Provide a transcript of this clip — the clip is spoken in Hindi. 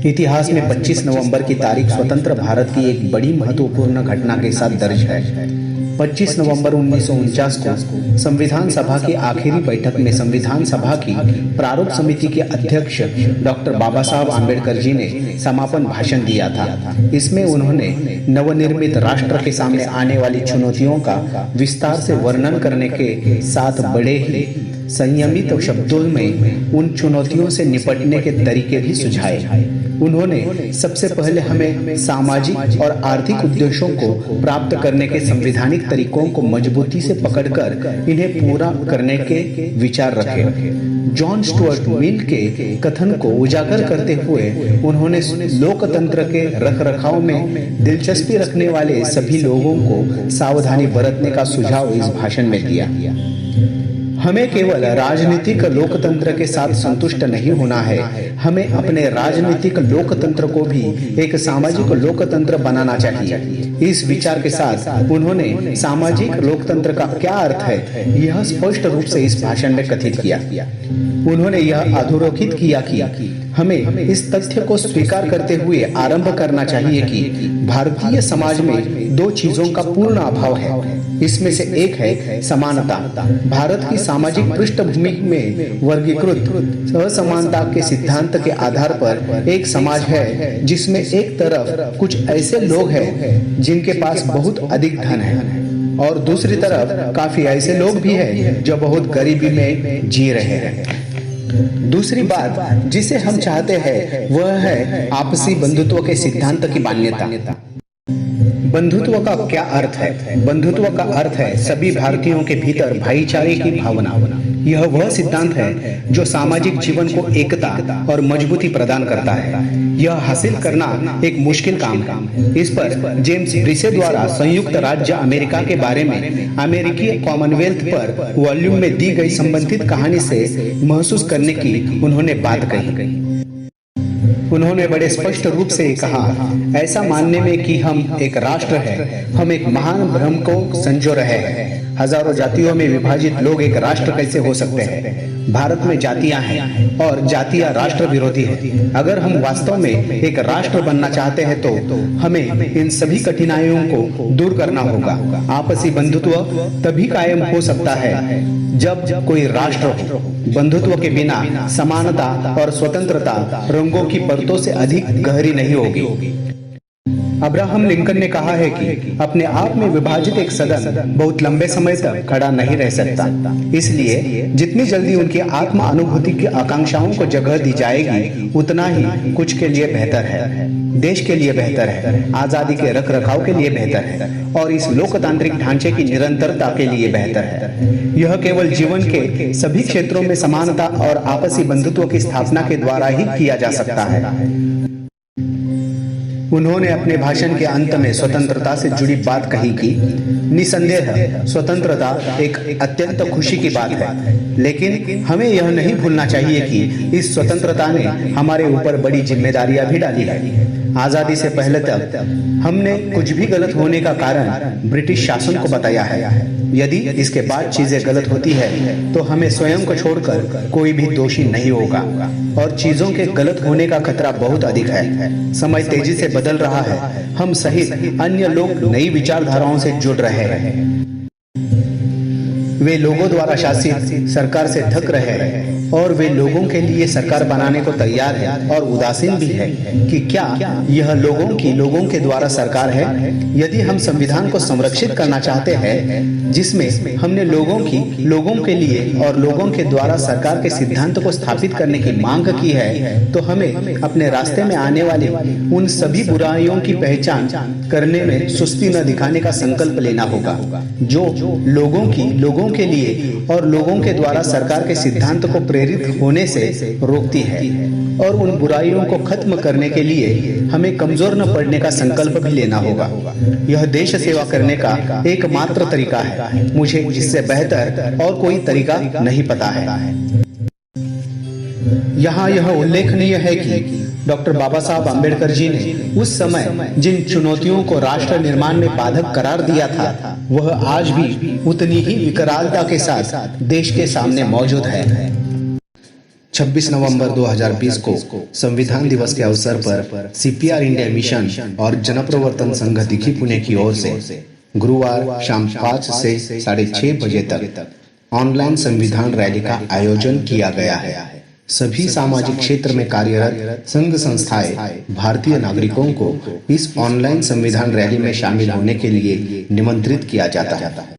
इतिहास में 25 नवंबर की तारीख स्वतंत्र भारत की एक बड़ी महत्वपूर्ण घटना के साथ दर्ज है। 25 नवंबर 1949 को संविधान सभा की आखिरी बैठक में संविधान सभा की प्रारूप समिति के अध्यक्ष डॉक्टर बाबा साहब आम्बेडकर जी ने समापन भाषण दिया था। इसमें उन्होंने नवनिर्मित राष्ट्र के सामने आने वाली चुनौतियों का विस्तार से वर्णन करने के साथ बड़े ही संयमित शब्दों में उन चुनौतियों से निपटने के तरीके भी सुझाए। उन्होंने सबसे पहले हमें सामाजिक और आर्थिक उद्देश्यों को प्राप्त करने के संवैधानिक तरीकों को मजबूती से पकड़कर इन्हें पूरा करने के विचार रखे। जॉन स्टुअर्ट मिल के कथन को उजागर करते हुए उन्होंने लोकतंत्र के रखरखाव में दिलचस्पी रखने वाले सभी लोगों को सावधानी बरतने का सुझाव इस भाषण में दिया। हमें केवल राजनीतिक लोकतंत्र के साथ संतुष्ट नहीं होना है, हमें अपने राजनीतिक लोकतंत्र को भी एक सामाजिक लोकतंत्र बनाना चाहिए। इस विचार के साथ उन्होंने सामाजिक लोकतंत्र का क्या अर्थ है यह स्पष्ट रूप से इस भाषण में कथित किया। उन्होंने यह अधोरेखित किया कि हमें इस तथ्य को स्वीकार करते हुए आरंभ करना चाहिए कि भारतीय समाज में दो चीजों का पूर्ण अभाव है। इसमें से एक है समानता। भारत की सामाजिक पृष्ठभूमि में वर्गीकृत असमानता के सिद्धांत के आधार पर एक समाज है जिसमें एक तरफ कुछ ऐसे लोग हैं जिनके पास बहुत अधिक धन है और दूसरी तरफ काफी ऐसे लोग भी हैं जो बहुत गरीबी में जी रहे हैं। दूसरी बात जिसे हम चाहते हैं वह है आपसी बंधुत्व के सिद्धांत की मान्यता। बंधुत्व का क्या अर्थ है? बंधुत्व का अर्थ है सभी भारतीयों के भीतर भाईचारे की भावना। यह वह सिद्धांत है जो सामाजिक जीवन को एकता और मजबूती प्रदान करता है। यह हासिल करना एक मुश्किल काम है। इस पर जेम्स ब्रिसे द्वारा संयुक्त राज्य अमेरिका के बारे में अमेरिकी कॉमनवेल्थ पर वॉल्यूम में दी गई संबंधित कहानी से महसूस करने की उन्होंने बात कही। उन्होंने बड़े स्पष्ट रूप से कहा, ऐसा मानने में कि हम एक राष्ट्र है, हम एक महान भ्रम को संजो रहे हैं। हजारों जातियों में विभाजित लोग एक राष्ट्र कैसे हो सकते हैं? भारत में जातियां हैं और जातियां राष्ट्र विरोधी हैं। अगर हम वास्तव में एक राष्ट्र बनना चाहते हैं तो हमें इन सभी कठिनाइयों को दूर करना होगा। आपसी बंधुत्व तभी कायम हो सकता है जब कोई राष्ट्र हो। बंधुत्व के बिना समानता और स्वतंत्रता रंगों की परतों से अधिक गहरी नहीं होगी। अब्राहम लिंकन ने कहा है कि अपने आप में विभाजित एक सदन बहुत लंबे समय तक खड़ा नहीं रह सकता। इसलिए जितनी जल्दी उनकी आत्म अनुभूति की आकांक्षाओं को जगह दी जाएगी उतना ही कुछ के लिए बेहतर है, देश के लिए बेहतर है, आजादी के रखरखाव के लिए बेहतर है और इस लोकतांत्रिक ढांचे की निरंतरता के लिए बेहतर है। यह केवल जीवन के सभी क्षेत्रों में समानता और आपसी बंधुत्व की स्थापना के द्वारा ही किया जा सकता है। उन्होंने अपने भाषण के अंत में स्वतंत्रता से जुड़ी बात कही कि निसंदेह स्वतंत्रता एक अत्यंत खुशी की बात है, लेकिन हमें यह नहीं भूलना चाहिए कि इस स्वतंत्रता ने हमारे ऊपर बड़ी जिम्मेदारियां भी डाली है। आजादी से पहले तक हमने कुछ भी गलत होने का कारण ब्रिटिश शासन को बताया है। यदि इसके बाद चीजें गलत होती है तो हमें स्वयं को छोड़कर कोई भी दोषी नहीं होगा और चीजों के गलत होने का खतरा बहुत अधिक है। समय तेजी से बदल रहा है, हम सहित अन्य लोग नई विचारधाराओं से जुड़ रहे हैं। वे लोगों द्वारा शासित सरकार से थक रहे हैं और वे लोगों के लिए सरकार बनाने को तैयार है और उदासीन भी है कि क्या यह लोगों के द्वारा सरकार है। यदि हम संविधान को संरक्षित करना चाहते हैं जिसमें हमने लोगों के लिए और लोगों के द्वारा सरकार के सिद्धांत को स्थापित करने की मांग की है तो हमें अपने रास्ते में आने वाली उन सभी बुराइयों की पहचान करने में सुस्ती न दिखाने का संकल्प लेना होगा जो लोगों के लिए और लोगों के द्वारा सरकार के सिद्धांत को प्रेरित होने से रोकती है। और उन बुराइयों को खत्म करने के लिए हमें कमजोर न पड़ने का संकल्प भी लेना होगा। यह देश सेवा करने का एकमात्र तरीका है। मुझे इससे बेहतर और कोई तरीका नहीं पता है। यहाँ यह उल्लेखनीय है कि डॉक्टर बाबा साहब आम्बेडकर जी ने उस समय जिन चुनौतियों को राष्ट्र निर्माण में बाधक करार दिया था वह आज भी उतनी ही विकरालता के साथ देश के सामने मौजूद है। 26 नवंबर 2020 को संविधान दिवस के अवसर पर सीपीआर इंडिया मिशन और जनप्रवर्तन संघ दिखी पुणे की ओर से गुरुवार शाम 5 से 6:30 बजे तक ऑनलाइन संविधान रैली का आयोजन किया गया है। सभी सामाजिक क्षेत्र में कार्यरत संघ संस्थाएं भारतीय नागरिकों को इस ऑनलाइन संविधान रैली में शामिल होने के लिए निमंत्रित किया जाता है।